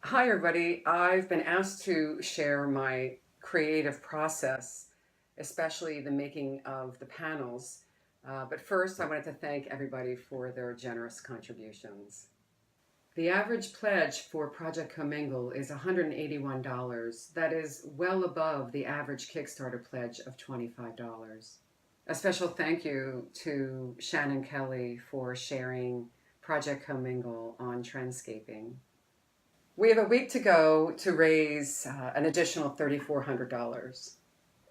Hi everybody, I've been asked to share my creative process, especially the making of the panels. But first I wanted to thank everybody for their generous contributions. The average pledge for Project Co-Mingle is $181. That is well above the average Kickstarter pledge of $25. A special thank you to Shannon Kelly for sharing Project Co-Mingle on Trendscaping. We have a week to go to raise an additional $3,400.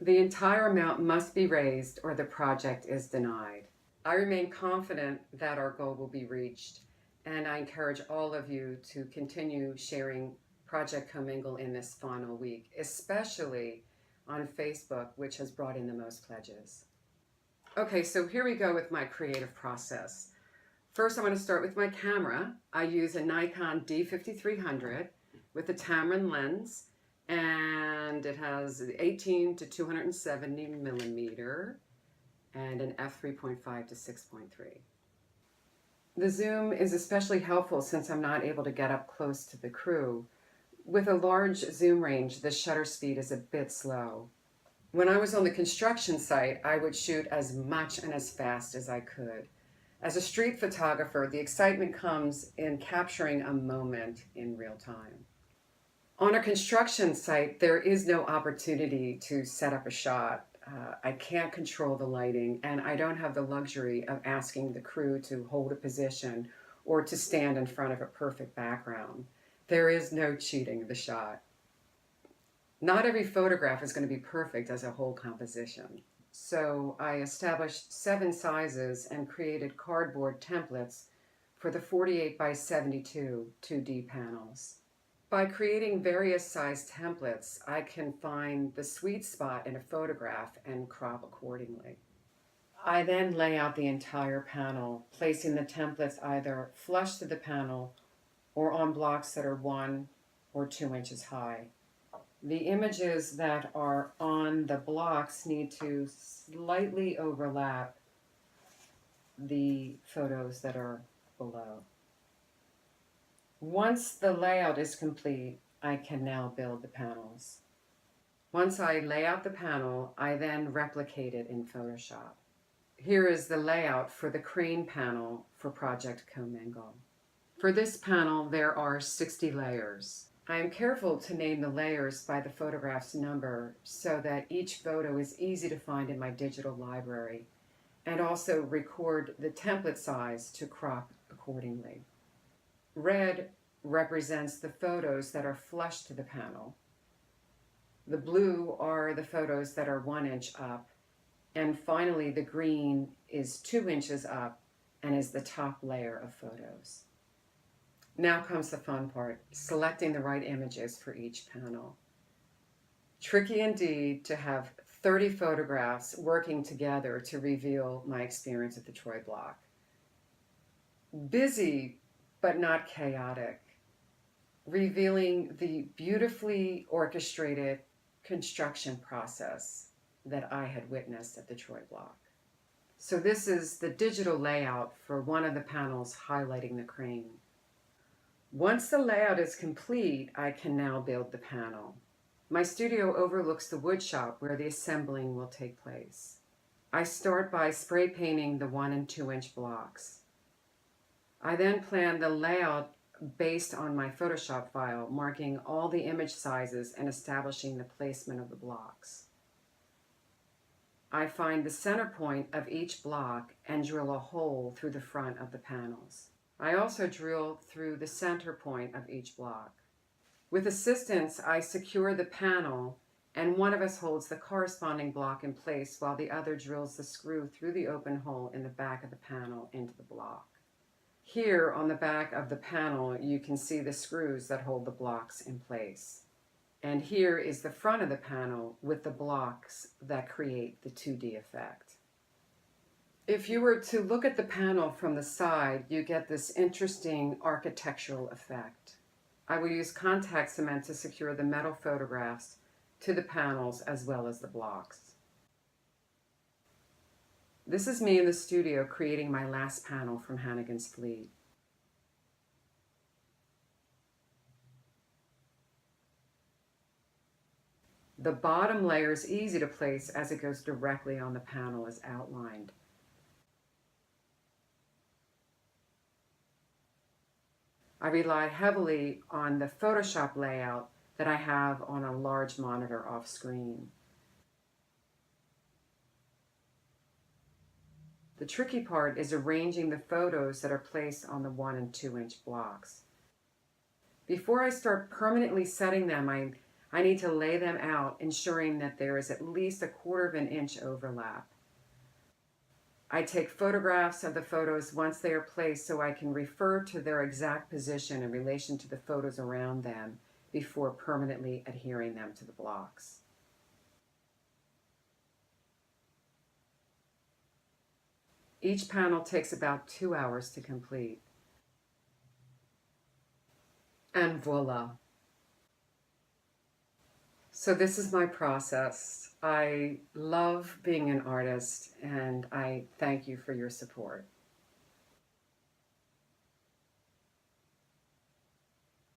The entire amount must be raised or the project is denied. I remain confident that our goal will be reached, and I encourage all of you to continue sharing Project Co-Mingle in this final week, especially on Facebook, which has brought in the most pledges. Okay, so here we go with my creative process. First, I'm going to start with my camera. I use a Nikon D5300 with a Tamron lens, and it has 18 to 270 millimeter and an f3.5 to 6.3. The zoom is especially helpful since I'm not able to get up close to the crew. With a large zoom range, the shutter speed is a bit slow. When I was on the construction site, I would shoot as much and as fast as I could. As a street photographer, the excitement comes in capturing a moment in real time. On a construction site, there is no opportunity to set up a shot. I can't control the lighting, and I don't have the luxury of asking the crew to hold a position or to stand in front of a perfect background. There is no cheating the shot. Not every photograph is going to be perfect as a whole composition. So I established 7 sizes and created cardboard templates for the 48 by 72 2D panels. By creating various size templates, I can find the sweet spot in a photograph and crop accordingly. I then lay out the entire panel, placing the templates either flush to the panel or on blocks that are 1 or 2 inches high. The images that are on the blocks need to slightly overlap the photos that are below. Once the layout is complete, I can now build the panels. Once I lay out the panel, I then replicate it in Photoshop. Here is the layout for the crane panel for Project Co-Mingle. For this panel, there are 60 layers. I am careful to name the layers by the photograph's number so that each photo is easy to find in my digital library, and also record the template size to crop accordingly. Red represents the photos that are flush to the panel. The blue are the photos that are 1 inch up, and finally the green is 2 inches up and is the top layer of photos. Now comes the fun part, selecting the right images for each panel. Tricky indeed to have 30 photographs working together to reveal my experience at the Troy Block. Busy, but not chaotic, revealing the beautifully orchestrated construction process that I had witnessed at the Troy Block. So this is the digital layout for one of the panels highlighting the crane. Once the layout is complete, I can now build the panel. My studio overlooks the wood shop where the assembling will take place. I start by spray painting the 1 and 2 inch blocks. I then plan the layout based on my Photoshop file, marking all the image sizes and establishing the placement of the blocks. I find the center point of each block and drill a hole through the front of the panels. I also drill through the center point of each block. With assistance, I secure the panel, and one of us holds the corresponding block in place while the other drills the screw through the open hole in the back of the panel into the block. Here on the back of the panel, you can see the screws that hold the blocks in place. And here is the front of the panel with the blocks that create the 2D effect. If you were to look at the panel from the side, you get this interesting architectural effect. I will use contact cement to secure the metal photographs to the panels as well as the blocks. This is me in the studio creating my last panel from Hannigan's Fleet. The bottom layer is easy to place as it goes directly on the panel as outlined. I rely heavily on the Photoshop layout that I have on a large monitor off screen. The tricky part is arranging the photos that are placed on the 1 and 2-inch blocks. Before I start permanently setting them, I need to lay them out, ensuring that there is at least 1/4 inch overlap. I take photographs of the photos once they are placed so I can refer to their exact position in relation to the photos around them before permanently adhering them to the blocks. Each panel takes about 2 hours to complete. And voila. So this is my process. I love being an artist, and I thank you for your support.